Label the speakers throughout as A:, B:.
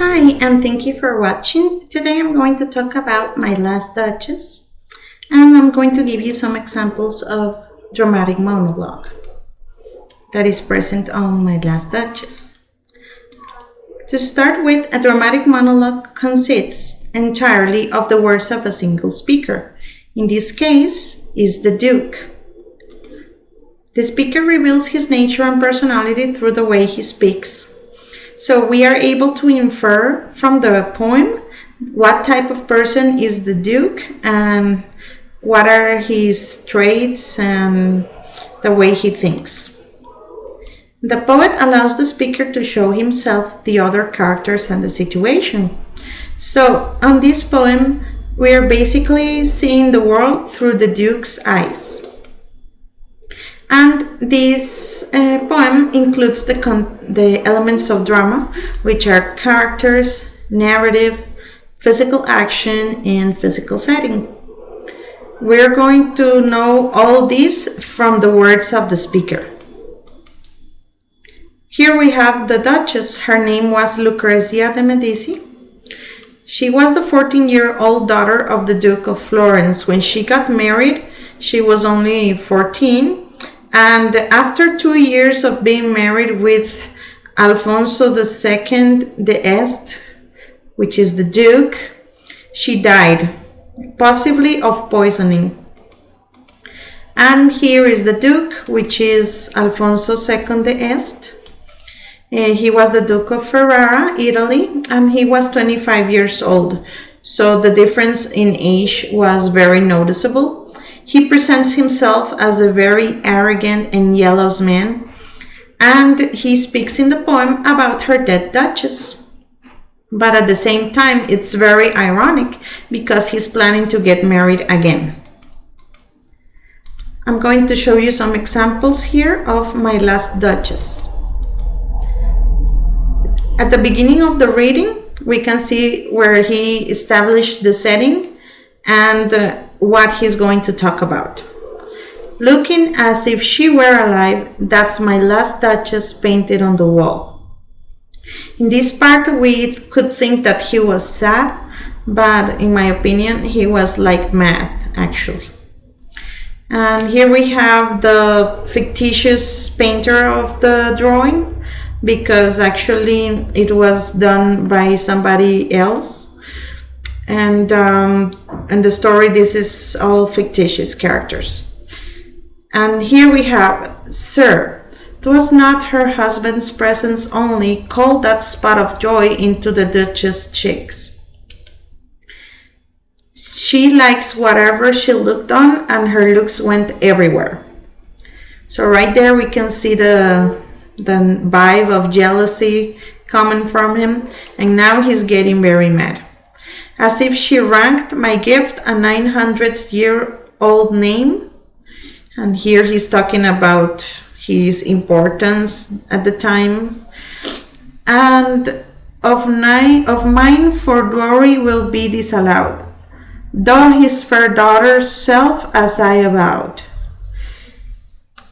A: Hi, and thank you for watching. Today I'm going to talk about My Last Duchess, and I'm going to give you some examples of dramatic monologue that is present on My Last Duchess. To start with, a dramatic monologue consists entirely of the words of a single speaker. In this case, is the Duke. The speaker reveals his nature and personality through the way he speaks. So we are able to infer from the poem what type of person is the Duke and what are his traits and the way he thinks. The poet allows the speaker to show himself, the other characters, and the situation. So on this poem, we are basically seeing the world through the Duke's eyes. And this poem includes the elements of drama, which are characters, narrative, physical action, and physical setting. We're going to know all this from the words of the speaker. Here we have the Duchess. Her name was Lucrezia de Medici. She was the 14-year-old daughter of the Duke of Florence. When she got married, she was only 14. And after 2 years of being married with Alfonso II d'Este, which is the Duke, she died, possibly of poisoning. And here is the Duke, which is Alfonso II d'Este. He was the Duke of Ferrara, Italy, and he was 25 years old. So the difference in age was very noticeable. He presents himself as a very arrogant and jealous man, and he speaks in the poem about her dead Duchess. But at the same time, it's very ironic because he's planning to get married again. I'm going to show you some examples here of My Last Duchess. At the beginning of the reading, we can see where he established the setting and what he's going to talk about. Looking as if she were alive, that's my last Duchess painted on the wall. In this part, we could think that he was sad, but in my opinion, he was like mad, actually. And here we have the fictitious painter of the drawing, because actually it was done by somebody else. And the story, this is all fictitious characters. And here we have, Sir, 'twas not her husband's presence only called that spot of joy into the Duchess' cheeks. She likes whatever she looked on, and her looks went everywhere. So right there we can see the vibe of jealousy coming from him, and now he's getting very mad. As if she ranked my gift a 900-year-old name. And here he's talking about his importance at the time. And of mine for glory will be disallowed, though his fair daughter's self as I avowed.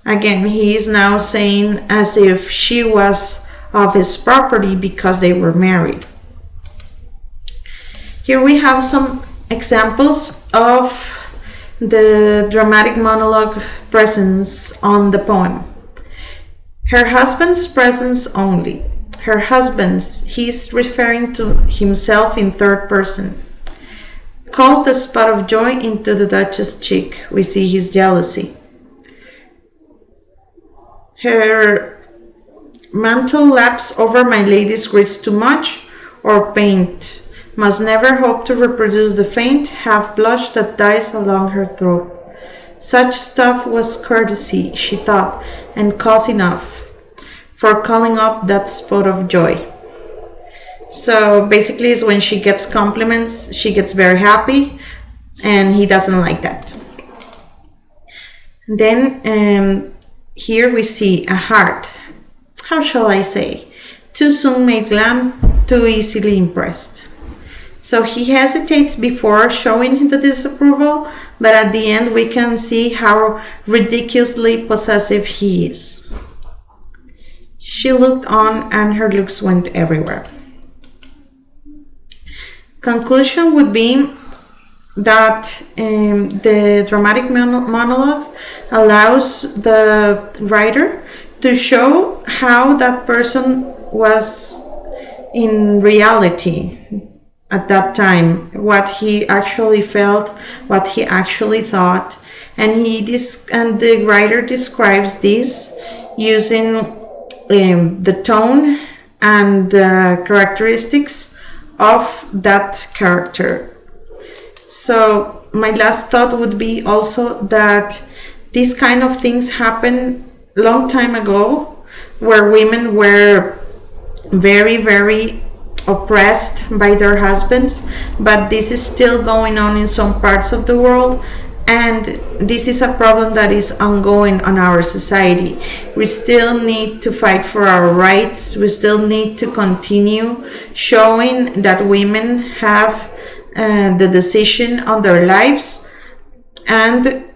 A: Again, he is now saying as if she was of his property because they were married. Here we have some examples of the dramatic monologue presence on the poem. Her husband's presence only. Her husband's, he's referring to himself in third person. Called the spot of joy into the Duchess' cheek. We see his jealousy. Her mantle laps over my lady's grids too much, or paint. Must never hope to reproduce the faint half blush that dies along her throat. Such stuff was courtesy, she thought, and cause enough for calling up that spot of joy. So basically, is when she gets compliments, she gets very happy, and he doesn't like that. Then here we see a heart. How shall I say? Too soon made lamb, too easily impressed. So he hesitates before showing the disapproval, but at the end we can see how ridiculously possessive he is. She looked on and her looks went everywhere. Conclusion would be that the dramatic monologue allows the writer to show how that person was in reality at that time, what he actually felt, what he actually thought, and the writer describes this using the tone and characteristics of that character. So my last thought would be also that these kind of things happened long time ago, where women were very, very oppressed by their husbands, but this is still going on in some parts of the world, and this is a problem that is ongoing on our society. We still need to fight for our rights. We still need to continue showing that women have the decision on their lives, and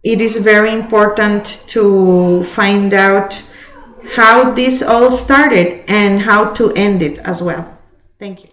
A: it is very important to find out how this all started and how to end it as well. Thank you.